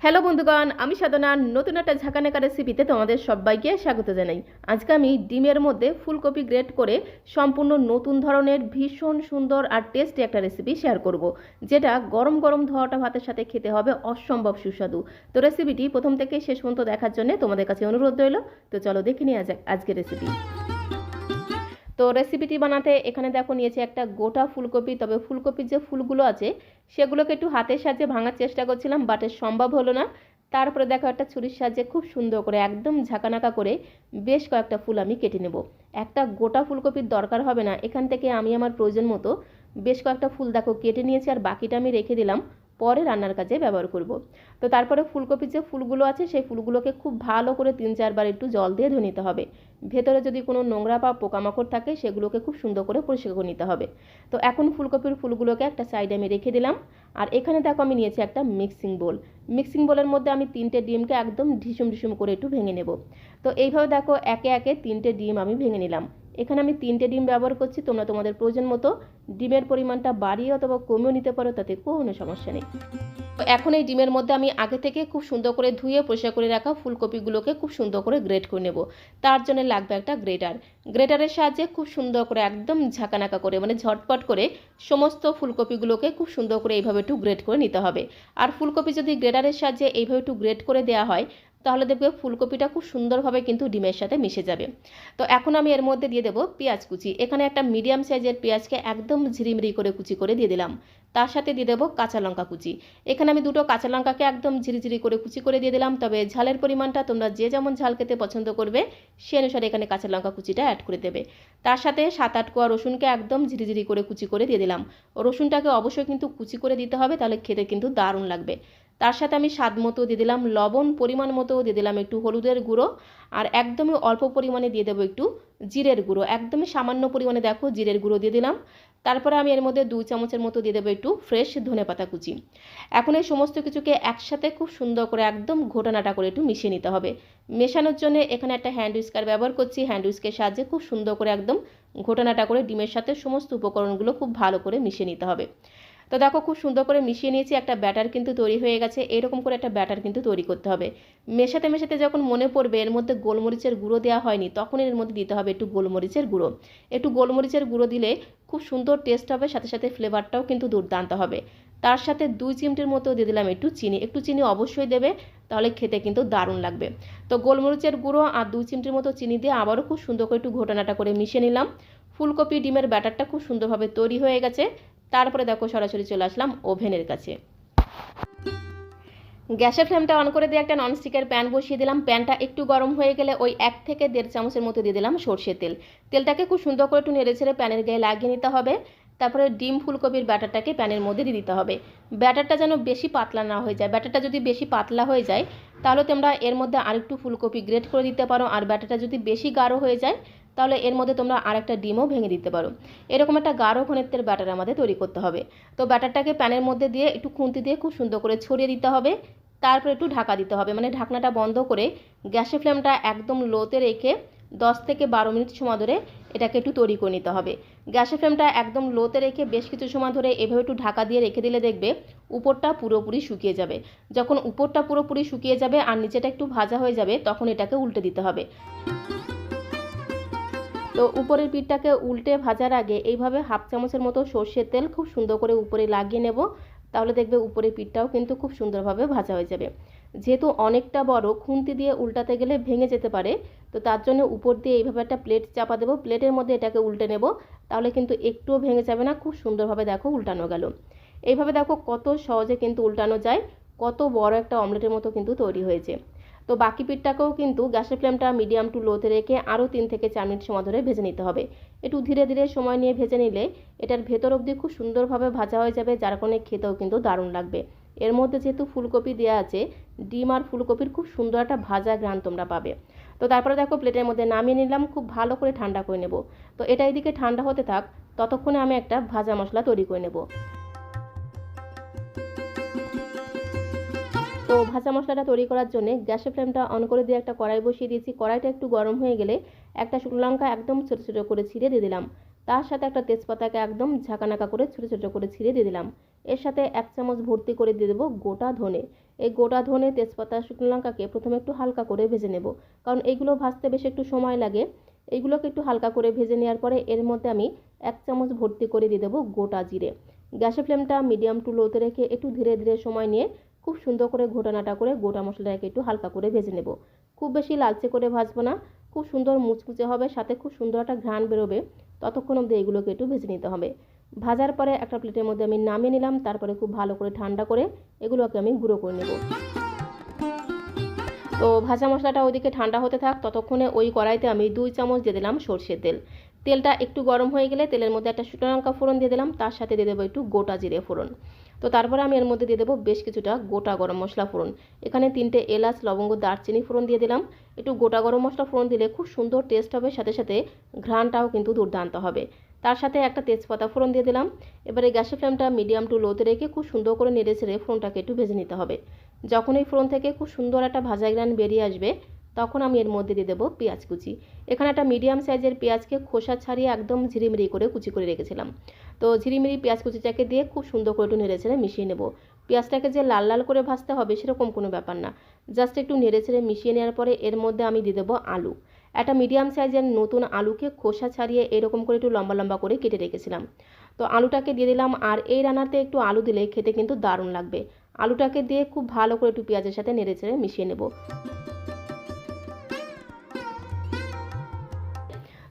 Hello বন্ধুগণ, আমি সাধনা নতুন একটা ঝাঁকানাকা রেসিপিতে তোমাদের সবাইকে স্বাগত জানাই। আজকে আমি ডিমের মধ্যে ফুলকপি গ্রেট করে সম্পূর্ণ নতুন ধরনের ভীষণ সুন্দর আর টেস্টি একটা রেসিপি শেয়ার করব, যেটা গরম গরম ধোয়াটা ভাতের সাথে খেতে হবে অসম্ভব সুস্বাদু। তো রেসিপিটি প্রথম থেকে শেষ পর্যন্ত দেখার জন্য তোমাদের কাছে অনুরোধ রইল। তো চলো দেখে নিয়ে যাক আজকের রেসিপি। তো রেসিপিটি বানাতে এখানে দেখো নিয়েছি একটা গোটা ফুলকপি। তবে ফুলকপির যে ফুলগুলো আছে সেগুলোকে একটু হাতের সাহায্যে ভাঙার চেষ্টা করছিলাম, বাট সম্ভব হলো না। তারপরে দেখো একটা ছুরির সাহায্যে খুব সুন্দর করে একদম ঝাঁকানাকা করে বেশ কয়েকটা ফুল আমি কেটে নেব। একটা গোটা ফুলকপির দরকার হবে না, এখান থেকে আমি আমার প্রয়োজন মতো বেশ কয়েকটা ফুল দেখো কেটে নিয়েছি, আর বাকিটা আমি রেখে দিলাম পরে রান্নার কাজে ব্যবহার করব। তো তারপরে ফুলকপির যে ফুলগুলো আছে সেই ফুলগুলোকে খুব ভালো করে 3-4 বার একটু জল দিয়ে ধুয়ে নিতে হবে। ভেতরে যদি কোনো নোংরা বা পোকামাকড় থাকে সেগুলোকে খুব সুন্দর করে পরিষ্কার করে নিতে হবে। তো এখন ফুলকপির ফুলগুলোকে একটা সাইডে আমি রেখে দিলাম। আর এখানে দেখো আমি নিয়েছি একটা মিক্সিং বোল। মিক্সিং বোলের মধ্যে আমি 3টে ডিমকে একদম ঢিসুম ঢিসুম করে একটু ভেঙে নেব। তো এইভাবে দেখো একে একে 3টে ডিম আমি ভেঙে নিলাম। এখানে আমি 3টে ডিম ব্যবহার করছি, তোমরা তোমাদের প্রয়োজন মতো ডিমের পরিমাণটা বাড়িয়ে অথবা কমিয়েও নিতে পারো, তাতে কোনো সমস্যা নেই। তো এখন এই ডিমের মধ্যে আমি আগে থেকে খুব সুন্দর করে ধুয়ে পরিষ্কার করে রাখা ফুলকপিগুলোকে খুব সুন্দর করে গ্রেট করে নেব। তার জন্য লাগবে একটা গ্রেটার। গ্রেটারের সাহায্যে খুব সুন্দর করে একদম ঝাঁকানাকা করে মানে ঝটপট করে সমস্ত ফুলকপিগুলোকে খুব সুন্দর করে এইভাবে একটু গ্রেট করে নিতে হবে। আর ফুলকপি যদি গ্রেটারের সাহায্যে এইভাবে একটু গ্রেট করে দেওয়া হয় তাহলে দেখবে ফুলকপিটা খুব সুন্দরভাবে কিন্তু ডিমের সাথে মিশে যাবে। তো এখন আমি এর মধ্যে দিয়ে দেবো পেঁয়াজ কুচি। এখানে একটা মিডিয়াম সাইজের পেঁয়াজকে একদম ঝিরিমিরি করে কুচি করে দিয়ে দিলাম। তার সাথে দিয়ে দেবো কাঁচা লঙ্কা কুচি। এখানে আমি 2টো কাঁচা লঙ্কাকে একদম ঝিরিঝিরি করে কুচি করে দিয়ে দিলাম। তবে ঝালের পরিমাণটা তোমরা যে যেমন ঝাল খেতে পছন্দ করবে সে অনুসারে এখানে কাঁচা লঙ্কা কুচিটা অ্যাড করে দেবে। তার সাথে 7-8 কোয়া রসুনকে একদম ঝিরিঝিরি করে কুচি করে দিয়ে দিলাম। রসুনটাকে অবশ্যই কিন্তু কুচি করে দিতে হবে, তাহলে খেতে কিন্তু দারুণ লাগবে। তার সাথে আমি স্বাদ মতো দিয়ে দিলাম লবণ, পরিমাণ মতো দিয়ে দিলাম একটু হলুদের গুঁড়ো, আর একদমই অল্প পরিমাণে দিয়ে দেবো একটু জিরের গুঁড়ো। একদমই সামান্য পরিমাণে দেখো জিরের গুঁড়ো দিয়ে দিলাম। তারপরে আমি এর মধ্যে 2 চামচের মতো দিয়ে দেবো একটু ফ্রেশ ধনেপাতা কুচি। এখন এই সমস্ত কিছুকে একসাথে খুব সুন্দর করে একদম ঘোটানাটা করে একটু মিশিয়ে নিতে হবে। মেশানোর জন্য এখানে একটা হ্যান্ড উইস্কার ব্যবহার করছি। হ্যান্ড উইস্কের সাহায্যে খুব সুন্দর করে একদম ঘোটানাটা করে ডিমের সাথে সমস্ত উপকরণগুলো খুব ভালো করে মিশিয়ে নিতে হবে। তো দেখো খুব সুন্দর করে মিশিয়ে নিয়েছি, একটা ব্যাটার কিন্তু তৈরি হয়ে গেছে। এরকম করে একটা ব্যাটার কিন্তু তৈরি করতে হবে। মেশাতে মেশাতে যখন মনে পড়বে এর মধ্যে গোলমরিচের গুঁড়ো দেওয়া হয়নি, তখন এর মধ্যে দিতে হবে একটু গোলমরিচের গুঁড়ো। একটু গোলমরিচের গুঁড়ো দিলে খুব সুন্দর টেস্ট হবে, সাথে সাথে ফ্লেভারটাও কিন্তু দুর্দান্ত হবে। তার সাথে 2 চিমটির মতো দিয়ে দিলাম একটু চিনি। একটু চিনি অবশ্যই দেবে, তাহলে খেতে কিন্তু দারুণ লাগবে। তো গোলমরিচের গুঁড়ো আর 2 চিমটির মতো চিনি দিয়ে আবারও খুব সুন্দর করে একটু ঘোটানাটা করে মিশিয়ে নিলাম। ফুলকপি ডিমের ব্যাটারটা খুব সুন্দরভাবে তৈরি হয়ে গেছে। তারপরে দেখো সরাসরি চলে আসলাম ওভেনের কাছে। গ্যাসের ফ্লেমটা অন করে দিয়ে একটা ননস্টিকের প্যান বসিয়ে দিলাম। প্যানটা একটু গরম হয়ে গেলে ওই 1 থেকে 1.5 চামচের মতো দিয়ে দিলাম সর্ষের তেল। তেলটাকে খুব সুন্দর করে একটু নেড়ে ছেড়ে প্যানের গায়ে লাগিয়ে নিতে হবে। তারপরে ডিম ফুলকপির ব্যাটারটাকে প্যানের মধ্যে দিয়ে দিতে হবে। ব্যাটারটা যেন বেশি পাতলা না হয়ে যায়। ব্যাটারটা যদি বেশি পাতলা হয়ে যায় তাহলে তোমরা এর মধ্যে আরেকটু ফুলকপি গ্রেট করে দিতে পারো। আর ব্যাটারটা যদি বেশি গাঢ় হয়ে যায় তাহলে এর মধ্যে তোমরা আরেকটা ডিমও ভেঙে দিতে পারো। এরকম একটা গাঢ় ঘনত্বের ব্যাটার আমাদের তৈরি করতে হবে। তো ব্যাটারটাকে প্যানের মধ্যে দিয়ে একটু খুন্তি দিয়ে খুব সুন্দর করে ছড়িয়ে দিতে হবে। তারপর একটু ঢাকা দিতে হবে, মানে ঢাকনাটা বন্ধ করে গ্যাসের ফ্লেমটা একদম লোতে রেখে 10 থেকে 12 মিনিট সময় ধরে এটাকে একটু তৈরি করে নিতে হবে। গ্যাসের ফ্লেমটা একদম লোতে রেখে বেশ কিছু সময় ধরে এভাবে একটু ঢাকা দিয়ে রেখে দিলে দেখবে উপরটা পুরোপুরি শুকিয়ে যাবে। যখন উপরটা পুরোপুরি শুকিয়ে যাবে আর নিচেটা একটু ভাজা হয়ে যাবে তখন এটাকে উল্টে দিতে হবে। তো উপরের পিঠটাকে উল্টে ভাজার আগে এইভাবে 1/2 চামচের মতো সর্ষের তেল খুব সুন্দর করে উপরে লাগিয়ে নেব। তাহলে দেখবে উপরের পিঠটাও কিন্তু খুব সুন্দরভাবে ভাজা হয়ে যাবে। যেহেতু অনেকটা বড়, খুন্তি দিয়ে উল্টাতে গেলে ভেঙে যেতে পারে, তো তার জন্য উপর দিয়ে এইভাবে একটা প্লেট চাপা দেবো। প্লেটের মধ্যে এটাকে উল্টে নেব, তাহলে কিন্তু একটুও ভেঙে যাবে না। খুব সুন্দরভাবে দেখো উল্টানো গেল। এইভাবে দেখো কত সহজে কিন্তু উল্টানো যায়, কত বড় একটা অমলেটের মতো কিন্তু তৈরি হয়েছে। তো বাকি পিঠটাকেও কিন্তু গ্যাসের ফ্লেমটা মিডিয়াম টু লোতে রেখে আরও 3 থেকে 4 মিনিট সময় ধরে ভেজে নিতে হবে। একটু ধীরে ধীরে সময় নিয়ে ভেজে নিলে এটার ভেতর অবধি খুব সুন্দরভাবে ভাজা হয়ে যাবে, যার কারণে খেতেও কিন্তু দারুণ লাগবে। এর মধ্যে যেহেতু ফুলকপি দেওয়া আছে, ডিম আর ফুলকপির খুব সুন্দর একটা ভাজা ঘ্রাণ তোমরা পাবে। তো তারপরে দেখো প্লেটের মধ্যে নামিয়ে নিলাম, খুব ভালো করে ঠান্ডা করে নেব। তো এটা এদিকে ঠান্ডা হতে থাক, ততক্ষণে আমি একটা ভাজা মশলা তৈরি করে নেব। তো ভাজা মশলাটা তৈরি করার জন্য গ্যাসের ফ্লেমটা অন করে দিয়ে একটা কড়াই বসিয়ে দিয়েছি। কড়াইটা একটু গরম হয়ে গেলে একটা শুকনো লঙ্কা একদম ছোটো ছোটো করে ছিঁড়ে দিয়ে দিলাম। তার সাথে একটা তেজপাতাকে একদম ঝাঁকানাকা করে ছোটো ছোটো করে ছিঁড়ে দিয়ে দিলাম। এর সাথে 1 চামচ ভর্তি করে দিয়ে দেবো গোটা ধনে। এই গোটা ধনে, তেজপাতা, শুকনো লঙ্কাকে প্রথমে একটু হালকা করে ভেজে নেব, কারণ এইগুলো ভাজতে বেশ একটু সময় লাগে। এইগুলোকে একটু হালকা করে ভেজে নেওয়ার পরে এর মধ্যে আমি 1 চামচ ভর্তি করে দিয়ে দেবো গোটা জিরে। গ্যাসের ফ্লেমটা মিডিয়াম টু লোতে রেখে একটু ধীরে ধীরে সময় নিয়ে খুব সুন্দর করে ঘোটানাটা করে গোটা মশলাটাকে একটু হালকা করে ভেজে নেব। খুব বেশি লালচে করে ভাজবো না, খুব সুন্দর মুচমুচে হবে, সাথে খুব সুন্দর একটা ঘ্রাণ বেরোবে, ততক্ষণ অবধি এগুলোকে একটু ভেজে নিতে হবে। ভাজার পরে একটা প্লেটের মধ্যে আমি নামিয়ে নিলাম। তারপরে খুব ভালো করে ঠান্ডা করে এগুলোকে আমি গুঁড়ো করে নেব। তো ভাজা মশলাটা ওইদিকে ঠান্ডা হতে থাক, ততক্ষণে ওই কড়াইতে আমি 2 চামচ দিয়ে দিলাম সর্ষের তেল। তেলটা একটু গরম হয়ে গেলে তেলের মধ্যে একটা শুকনো লঙ্কা ফোড়ন দিয়ে দিলাম, তার সাথে দিয়ে দেবো একটু গোটা জিরে ফোড়ন। তো তারপরে আমি এর মধ্যে দিয়ে দেবো বেশ কিছুটা গোটা গরম মশলা ফোড়ন। এখানে 3টে এলাচ, লবঙ্গ, দারচিনি ফোড়ন দিয়ে দিলাম। একটু গোটা গরম মশলা ফোড়ন দিলে খুব সুন্দর টেস্ট হবে, সাথে সাথে ঘ্রাণটাও কিন্তু দুর্দান্ত হবে। তার সাথে একটা তেজপাতা ফোড়ন দিয়ে দিলাম। এবারে গ্যাসের ফ্লেমটা মিডিয়াম টু লোতে রেখে খুব সুন্দর করে নেড়ে ছেড়ে ফোড়নটাকে একটু ভেজে নিতে হবে। যখন এই ফোড়ন থেকে খুব সুন্দর একটা ভাজা ঘ্রাণ বেরিয়ে আসবে, তখন আমি এর মধ্যে দিয়ে দেবো পেঁয়াজ কুচি। এখানে একটা মিডিয়াম সাইজের পেঁয়াজকে খোসা ছাড়িয়ে একদম ঝিরিমিরি করে কুচি করে রেখেছিলাম। তো ঝিরিমিরি পেঁয়াজ কুচিটাকে দিয়ে খুব সুন্দর করে একটু নেড়ে ছেড়ে মিশিয়ে নেব। পেঁয়াজটাকে যে লাল লাল করে ভাজতে হবে সেরকম কোনো ব্যাপার না, জাস্ট একটু নেড়ে ছেড়ে মিশিয়ে নেওয়ার পরে এর মধ্যে আমি দিয়ে দেবো আলু। একটা মিডিয়াম সাইজের নতুন আলুকে খোসা ছাড়িয়ে এরকম করে একটু লম্বা লম্বা করে কেটে রেখেছিলাম। তো আলুটাকে দিয়ে দিলাম, আর এই রান্নাতে একটু আলু দিলে খেতে কিন্তু দারুণ লাগবে। আলুটাকে দিয়ে খুব ভালো করে একটু পেঁয়াজের সাথে নেড়ে ছেড়ে মিশিয়ে নেব।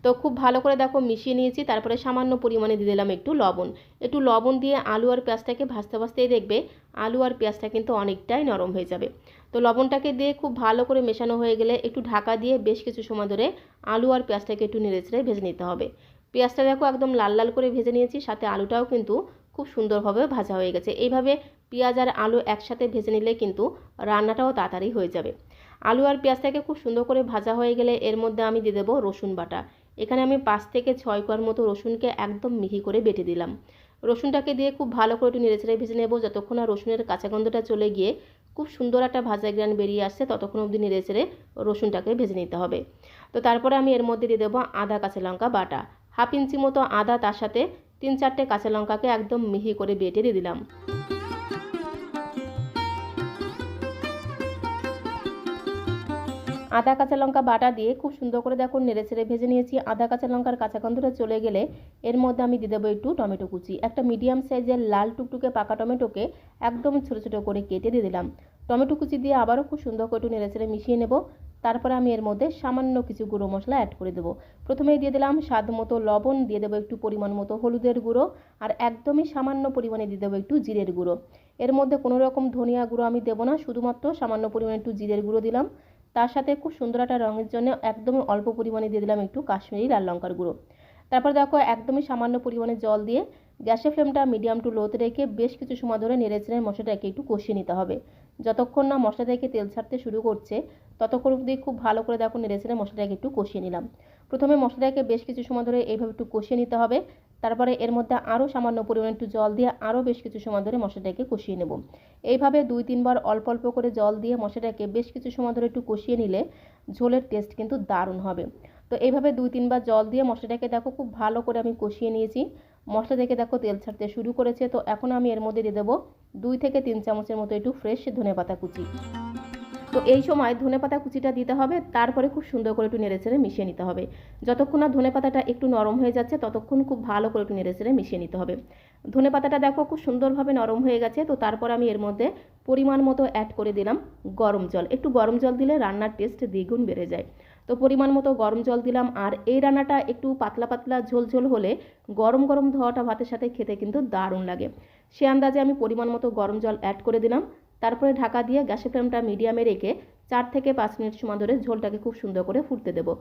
তো খুব ভালো করে দেখো মিশিয়ে নিয়েছি। তারপরে সামান্য পরিমাণে দিয়ে দিলাম একটু লবণ। একটু লবণ দিয়ে আলু আর পেঁয়াজটাকে ভাজতে ভাজতেই দেখবে আলু আর পেঁয়াজটা কিন্তু অনেকটাই নরম হয়ে যাবে। তো লবণটাকে দিয়ে খুব ভালো করে মেশানো হয়ে গেলে একটু ঢাকা দিয়ে বেশ কিছু সময় ধরে আলু আর পেঁয়াজটাকে একটু নেড়ে ছেড়ে ভেজে নিতে হবে। পেঁয়াজটা দেখো একদম লাল লাল করে ভেজে নিয়েছি, সাথে আলুটাও কিন্তু খুব সুন্দরভাবে ভাজা হয়ে গেছে। এইভাবে পেঁয়াজ আর আলু একসাথে ভেজে নিলে কিন্তু রান্নাটাও তাড়াতাড়ি হয়ে যাবে। আলু আর পেঁয়াজটাকে খুব সুন্দর করে ভাজা হয়ে গেলে এর মধ্যে আমি দিয়ে দেবো রসুন বাটা। এখানে আমি 5 থেকে 6 কোয়ার মতো রসুনকে একদম মিহি করে বেটে দিলাম। রসুনটাকে দিয়ে খুব ভালো করে একটু নেড়েচেড়ে ভেজে নেব, যতক্ষণ না রসুনের কাঁচা গন্ধটা চলে গিয়ে খুব সুন্দর একটা ভাজা গ্রান বেরিয়ে আসছে, ততক্ষণ অবধি নেড়েচেড়ে রসুনটাকে ভেজে নিতে হবে। তো তারপরে আমি এর মধ্যে দিয়ে দেবো আদা কাঁচা লঙ্কা বাটা। 1/2 ইঞ্চি মতো আদা, তার সাথে 3-4টে কাঁচা লঙ্কাকে একদম মিহি করে বেটে দিয়ে দিলাম। আদা কাঁচা লঙ্কা বাটা দিয়ে খুব সুন্দর করে দেখো নেড়ে ছেড়ে ভেজে নিয়েছি। আদা কাঁচা লঙ্কার কাঁচা গন্ধটা চলে গেলে এর মধ্যে আমি দিয়ে দেবো একটু টমেটো কুচি। একটা মিডিয়াম সাইজের লাল টুকটুকে পাকা টমেটোকে একদম ছোটো ছোটো করে কেটে দিয়ে দিলাম। টমেটো কুচি দিয়ে আবারও খুব সুন্দর করে একটু নেড়ে ছেড়ে মিশিয়ে নেব। তারপরে আমি এর মধ্যে সামান্য কিছু গুঁড়ো মশলা অ্যাড করে দেবো। প্রথমেই দিয়ে দিলাম স্বাদ মতো লবণ, দিয়ে দেবো একটু পরিমাণ মতো হলুদের গুঁড়ো, আর একদমই সামান্য পরিমাণে দিয়ে দেবো একটু জিরের গুঁড়ো। এর মধ্যে কোনো রকম ধনিয়া গুঁড়ো আমি দেবো না, শুধুমাত্র সামান্য পরিমাণে একটু জিরের গুঁড়ো দিলাম। তার সাথে খুব সুন্দর একটা রঙের জন্য একদমই অল্প পরিমাণে দিয়ে দিলাম একটু কাশ্মীরি লাল লঙ্কার গুঁড়ো। তারপর দেখো একদমই সামান্য পরিমাণে জল দিয়ে গ্যাসের ফ্লেমটা মিডিয়াম টু লোতে রেখে বেশ কিছু সময় ধরে নেড়েচেড়ে মশলাটাকে একটু কষিয়ে নিতে হবে। যতক্ষণ না মশলা থেকে তেল ছাড়তে শুরু করছে ততক্ষণ অবধি খুব ভালো করে দেখো নেড়েচেড়ে মশলাটাকে একটু কষিয়ে নিলাম। প্রথমে মশলাটাকে বেশ কিছু সময় ধরে এইভাবে একটু কষিয়ে নিতে হবে। তারপরে এর মধ্যে আরও সামান্য পরিমাণে একটু জল দিয়ে আরও বেশ কিছু সময় ধরে মশলাটাকে কষিয়ে নেব। এইভাবে 2-3 বার অল্প অল্প করে জল দিয়ে মশলাটাকে বেশ কিছু সময় ধরে একটু কষিয়ে নিলে ঝোলের টেস্ট কিন্তু দারুণ হবে। তো এইভাবে 2-3 বার জল দিয়ে মশলাটাকে দেখো খুব ভালো করে আমি কষিয়ে নিয়েছি। মশলা থেকে দেখো তেল ছাড়তে শুরু করেছে। তো এখন আমি এর মধ্যে দিয়ে দেবো 2 থেকে 3 চামচের মতো একটু ফ্রেশ ধনেপাতা কুচি। তো এই সময় ধনেপাতা কুচিটা দিতে হবে, তারপরে খুব সুন্দর করে একটু নেড়েচেড়ে মিশিয়ে নিতে হবে। যতক্ষণ না ধনেপাতাটা একটু নরম হয়ে যাচ্ছে ততক্ষণ খুব ভালো করে একটু নেড়েচেড়ে মিশিয়ে নিতে হবে। ধনেপাতাটা দেখো খুব সুন্দরভাবে নরম হয়ে গেছে। তো তারপর আমি এর মধ্যে পরিমাণ মতো অ্যাড করে দিলাম গরম জল। একটু গরম জল দিলে রান্নার টেস্ট দ্বিগুণ বেড়ে যায়। তো পরিমাণ মতো গরম জল দিলাম। আর এই রান্নাটা একটু পাতলা পাতলা ঝোল ঝোল হলে গরম গরম ধোয়াটা ভাতের সাথে খেতে কিন্তু দারুণ লাগে। সে আন্দাজে আমি পরিমাণ মতো গরম জল অ্যাড করে দিলাম। তারপরে ঢাকা দিয়ে গ্যাসের ফ্লেমটা মিডিয়ামে রেখে 4 থেকে 5 মিনিট সময় ধরে ঝোলটাকে খুব সুন্দর করে ফুটতে দেবো।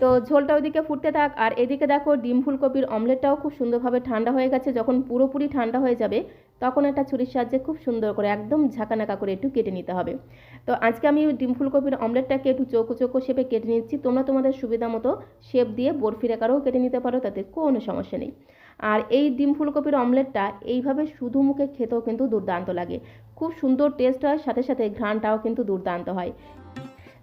তো ঝোলটা ওইদিকে ফুটতে থাক, আর এদিকে দেখো ডিম ফুলকপির অমলেটটাও খুব সুন্দরভাবে ঠান্ডা হয়ে গেছে। যখন পুরোপুরি ঠান্ডা হয়ে যাবে তখন একটা ছুরির সাহায্যে খুব সুন্দর করে একদম ঝাঁকানাকা করে একটু কেটে নিতে হবে। তো আজকে আমি ডিম ফুলকপির অমলেটটাকে একটু চৌকো চৌকো শেপে কেটে নিচ্ছি। তোমরা তোমাদের সুবিধা মতো শেপ দিয়ে বরফির আকারেও কেটে নিতে পারো, তাতে কোনো সমস্যা নেই। আর এই ডিম ফুলকপির অমলেটটা এইভাবে শুধু মুখে খেতেও কিন্তু দুর্দান্ত লাগে, খুব সুন্দর টেস্ট হয়, সাথে সাথে ঘ্রাণটাও কিন্তু দুর্দান্ত হয়।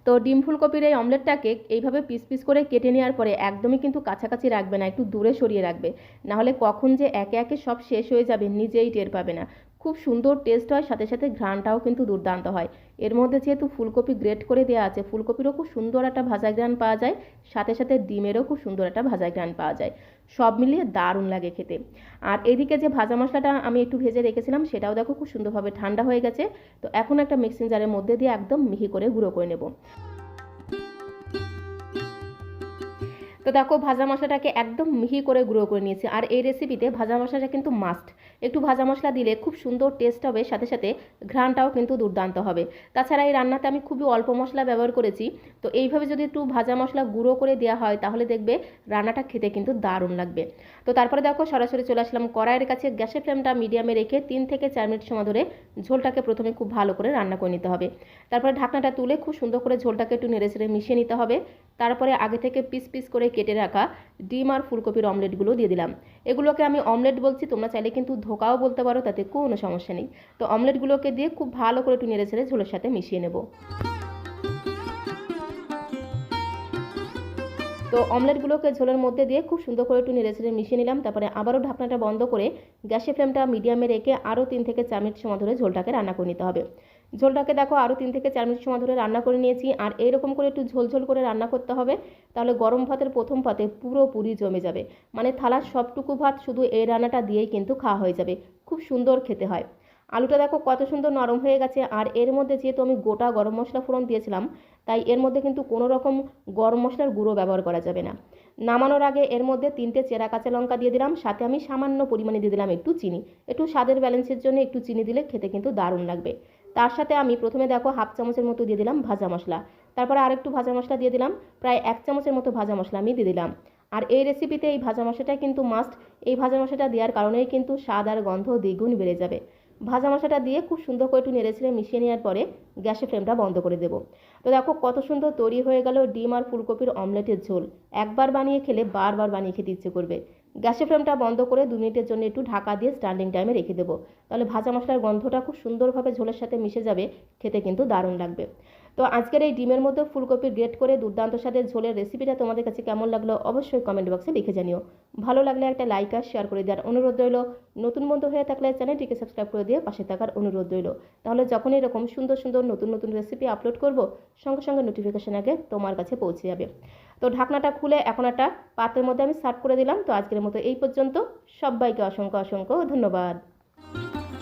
তো ডিম ফুলকপির এই অমলেটটাকে এইভাবে পিস পিস করে কেটে নেওয়ার পরে একদমই কিন্তু কাছাকাছি রাখবে না, একটু দূরে সরিয়ে রাখবে, নাহলে কখন যে একে একে সব শেষ হয়ে যাবে নিজেই টের পাবে না। খুব সুন্দর টেস্ট হয়, সাথে সাথে ঘ্রাণটাও কিন্তু দুর্দান্ত হয়। এর মধ্যে যেহেতু ফুলকপি গ্রেট করে দেওয়া আছে, ফুলকপিরও খুব সুন্দর একটা ভাজা ঘ্রাণ পাওয়া যায়, সাথে সাথে ডিমেরও খুব সুন্দর একটা ভাজা ঘ্রাণ পাওয়া যায়। সব মিলিয়ে দারুণ লাগে খেতে। আর এদিকে যে ভাজা মশলাটা আমি একটু ভেজে রেখেছিলাম সেটাও দেখো খুব সুন্দরভাবে ঠান্ডা হয়ে গেছে। তো এখন একটা মিক্সিং জারের মধ্যে দিয়ে একদম মিহি করে গুঁড়ো করে নেব। তো দেখো ভাজা মশলাটাকে একদম মিহি করে গুঁড়ো করে নিয়েছি। আর এই রেসিপিতে ভাজা মশলাটা কিন্তু মাস্ট। একটু ভাজা মশলা দিলে খুব সুন্দর টেস্ট হবে, সাথে সাথে ঘ্রাণটাও কিন্তু দুর্দান্ত হবে। তাছাড়া এই রান্নাতে আমি খুবই অল্প মশলা ব্যবহার করেছি। তো এইভাবে যদি একটু ভাজা মশলা গুঁড়ো করে দেওয়া হয় তাহলে দেখবে রান্নাটা খেতে কিন্তু দারুণ লাগবে। তো তারপরে দেখো সরাসরি চলে আসলাম কড়াইয়ের কাছে। গ্যাসের ফ্লেমটা মিডিয়ামে রেখে 3 থেকে 4 মিনিট সময় ধরে ঝোলটাকে প্রথমে খুব ভালো করে রান্না করে নিতে হবে। তারপরে ঢাকনাটা তুলে খুব সুন্দর করে ঝোলটাকে একটু নেড়েচেড়ে মিশিয়ে নিতে হবে। তারপরে আগে থেকে পিস পিস করে কেটে রাখা ডিম আর ফুলকপির অমলেটগুলো দিয়ে দিলাম। এগুলোকে আমি অমলেট বলছি, তোমরা চাইলে কিন্তু ধোকাও বলতে পারো, তাতে কোনো সমস্যা নেই। তো অমলেটগুলোকে দিয়ে খুব ভালো করে একটু নেড়েচেড়ে ঝোলের সাথে মিশিয়ে নেব। তো অমলেটগুলোকে ঝোলের মধ্যে দিয়ে খুব সুন্দর করে একটু নেড়েচেড়ে মিশিয়ে নিলাম। তারপরে আবারও ঢাকনাটা বন্ধ করে গ্যাসের ফ্লেমটা মিডিয়ামে রেখে আরও 3 থেকে 4 মিনিট সময় ধরে ঝোলটাকে রান্না করে নিতে হবে। ঝোলটাকে দেখো আরও 3 থেকে 4 মিনিট সময় ধরে রান্না করে নিয়েছি। আর এইরকম করে একটু ঝোল ঝোল করে রান্না করতে হবে, তাহলে গরম ভাতের প্রথম পাতে পুরোপুরি জমে যাবে। মানে থালার সবটুকু ভাত শুধু এই রান্নাটা দিয়েই কিন্তু খাওয়া হয়ে যাবে। খুব সুন্দর খেতে হয়। আলুটা দেখো কত সুন্দর নরম হয়ে গেছে। আর এর মধ্যে যেহেতু আমি গোটা গরম মশলা ফোড়ন দিয়েছিলাম, তাই এর মধ্যে কিন্তু কোনো রকম গরম মশলার গুঁড়ো ব্যবহার করা যাবে না। নামানোর আগে এর মধ্যে 3টে চেরা কাঁচা লঙ্কা দিয়ে দিলাম, সাথে আমি সামান্য পরিমাণে দিয়ে দিলাম একটু চিনি। একটু স্বাদের ব্যালেন্সের জন্য একটু চিনি দিলে খেতে কিন্তু দারুণ লাগবে। তার সাথে আমি প্রথমে দেখো হাফ চামচের মতো দিয়ে দিলাম ভাজা মশলা। তারপরে আরেকটু ভাজা মশলা দিয়ে দিলাম, প্রায় 1 চামচের মতো ভাজা মশলা আমি দিয়ে দিলাম। আর এই রেসিপিতে এই ভাজা মশলাটা কিন্তু মাস্ট। এই ভাজা মশলাটা দেওয়ার কারণেই কিন্তু স্বাদ আর গন্ধ দ্বিগুণ বেড়ে যাবে। ভাজা মশলাটা দিয়ে খুব সুন্দর করে একটু নেড়েচেড়ে মিশিয়ে নেওয়ার পরে গ্যাসের ফ্লেমটা বন্ধ করে দেবো। তো দেখো কত সুন্দর তৈরি হয়ে গেল ডিম আর ফুলকপির অমলেটের ঝোল। একবার বানিয়ে খেলে বারবার বানিয়ে খেতে ইচ্ছে করবে। গ্যাসের ফ্লেমটা বন্ধ করে 2 মিনিটের জন্য একটু ঢাকা দিয়ে স্ট্যান্ডিং টাইমে রেখে দেবো। তাহলে ভাজা মশলার গন্ধটা খুব সুন্দরভাবে ঝোলের সাথে মিশে যাবে, খেতে কিন্তু দারুণ লাগবে। তো আজকের এই ডিমের মধ্যে ফুলকপি গ্রেট করে দুর্দান্ত স্বাদের ঝোলের রেসিপিটা তোমাদের কাছে কেমন লাগলো অবশ্যই কমেন্ট বক্সে লিখে জানিও। ভালো লাগলে একটা লাইক আর শেয়ার করে দেওয়ার অনুরোধ রইল। নতুন বন্ধু হয়ে থাকলে চ্যানেলটিকে সাবস্ক্রাইব করে দিয়ে পাশে থাকার অনুরোধ রইল। তাহলে যখন এরকম সুন্দর সুন্দর নতুন নতুন রেসিপি আপলোড করব, সঙ্গে সঙ্গে নোটিফিকেশন আগে তোমার কাছে পৌঁছে যাবে। তো ঢাকনাটা খুলে এখন একটা পাত্রের মধ্যে আমি সার্ভ করে দিলাম। তো আজকের মতো এই পর্যন্ত। সবাইকে অসংখ্য অসংখ্য ধন্যবাদ।